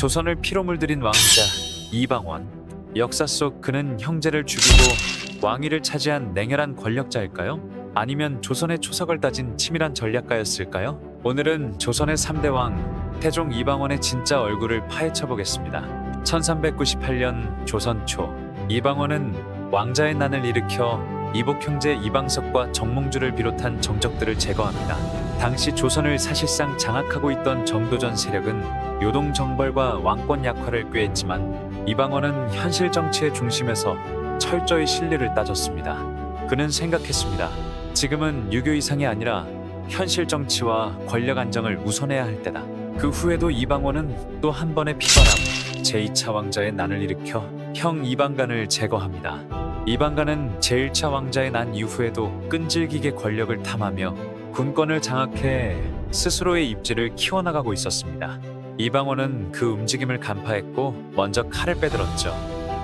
조선을 피로 물들인 왕자 이방원. 역사 속 그는 형제를 죽이고 왕위를 차지한 냉혈한 권력자일까요? 아니면 조선의 초석을 따진 치밀한 전략가였을까요? 오늘은 조선의 3대 왕 태종 이방원의 진짜 얼굴을 파헤쳐 보겠습니다. 1398년 조선 초, 이방원은 왕자의 난을 일으켜 이복 형제 이방석과 정몽주를 비롯한 정적들을 제거합니다. 당시 조선을 사실상 장악하고 있던 정도전 세력은 요동 정벌과 왕권 약화를 꾀했지만 이방원은 현실 정치의 중심에서 철저히 실리를 따졌습니다. 그는 생각했습니다. 지금은 유교 이상이 아니라 현실 정치와 권력 안정을 우선해야 할 때다. 그 후에도 이방원은 또 한 번의 피바람, 제2차 왕자의 난을 일으켜 형 이방간을 제거합니다. 이방간은 제1차 왕자의 난 이후에도 끈질기게 권력을 탐하며 군권을 장악해 스스로의 입지를 키워나가고 있었습니다. 이방원은 그 움직임을 간파했고 먼저 칼을 빼들었죠.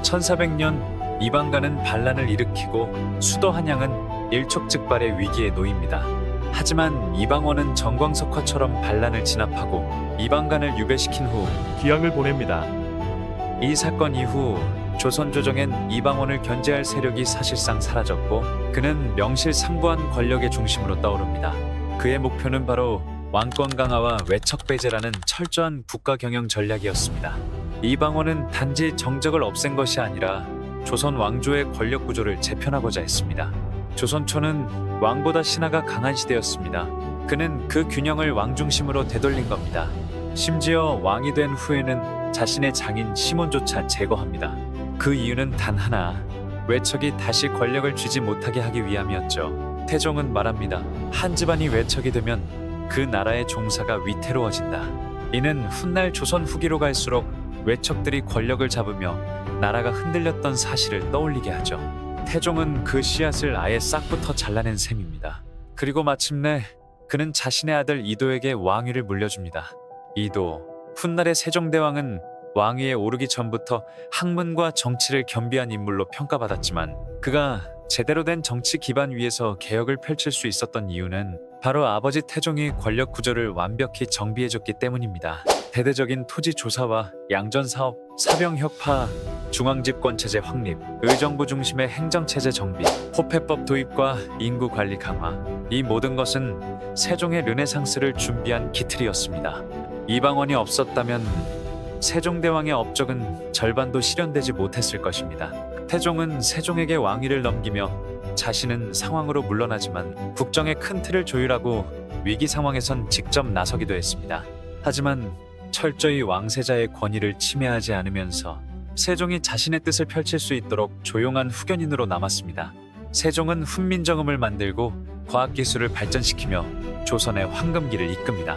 1400년 이방간은 반란을 일으키고 수도 한양은 일촉즉발의 위기에 놓입니다. 하지만 이방원은 정광석화처럼 반란을 진압하고 이방간을 유배시킨 후 귀향을 보냅니다. 이 사건 이후 조선 조정엔 이방원을 견제할 세력이 사실상 사라졌고 그는 명실상부한 권력의 중심으로 떠오릅니다. 그의 목표는 바로 왕권 강화와 외척 배제라는 철저한 국가 경영 전략이었습니다. 이방원은 단지 정적을 없앤 것이 아니라 조선 왕조의 권력 구조를 재편하고자 했습니다. 조선초는 왕보다 신하가 강한 시대였습니다. 그는 그 균형을 왕 중심으로 되돌린 겁니다. 심지어 왕이 된 후에는 자신의 장인 시몬조차 제거합니다. 그 이유는 단 하나, 외척이 다시 권력을 쥐지 못하게 하기 위함이었죠. 태종은 말합니다. 한 집안이 외척이 되면 그 나라의 종사가 위태로워진다. 이는 훗날 조선 후기로 갈수록 외척들이 권력을 잡으며 나라가 흔들렸던 사실을 떠올리게 하죠. 태종은 그 씨앗을 아예 싹부터 잘라낸 셈입니다. 그리고 마침내 그는 자신의 아들 이도에게 왕위를 물려줍니다. 이도, 훗날의 세종대왕은 왕위에 오르기 전부터 학문과 정치를 겸비한 인물로 평가받았지만 그가 제대로 된 정치 기반 위에서 개혁을 펼칠 수 있었던 이유는 바로 아버지 태종이 권력 구조를 완벽히 정비해줬기 때문입니다. 대대적인 토지 조사와 양전사업, 사병혁파, 중앙집권체제 확립, 의정부 중심의 행정체제 정비, 호패법 도입과 인구 관리 강화, 이 모든 것은 세종의 르네상스를 준비한 기틀이었습니다. 이방원이 없었다면 세종대왕의 업적은 절반도 실현되지 못했을 것입니다. 태종은 세종에게 왕위를 넘기며 자신은 상황으로 물러나지만 국정의 큰 틀을 조율하고 위기 상황에선 직접 나서기도 했습니다. 하지만 철저히 왕세자의 권위를 침해하지 않으면서 세종이 자신의 뜻을 펼칠 수 있도록 조용한 후견인으로 남았습니다. 세종은 훈민정음을 만들고 과학기술을 발전시키며 조선의 황금기를 이끕니다.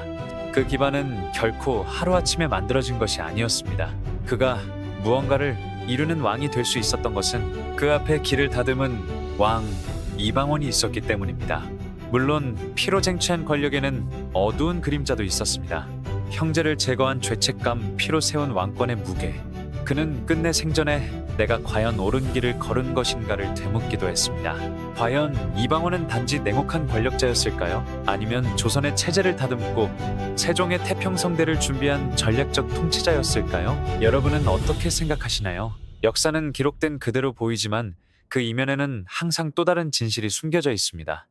그 기반은 결코 하루아침에 만들어진 것이 아니었습니다. 그가 무언가를 이루는 왕이 될 수 있었던 것은 그 앞에 길을 다듬은 왕 이방원이 있었기 때문입니다. 물론 피로 쟁취한 권력에는 어두운 그림자도 있었습니다. 형제를 제거한 죄책감, 피로 세운 왕권의 무게. 그는 끝내 생전에 내가 과연 옳은 길을 걸은 것인가를 되묻기도 했습니다. 과연 이방원은 단지 냉혹한 권력자였을까요? 아니면 조선의 체제를 다듬고 세종의 태평성대를 준비한 전략적 통치자였을까요? 여러분은 어떻게 생각하시나요? 역사는 기록된 그대로 보이지만 그 이면에는 항상 또 다른 진실이 숨겨져 있습니다.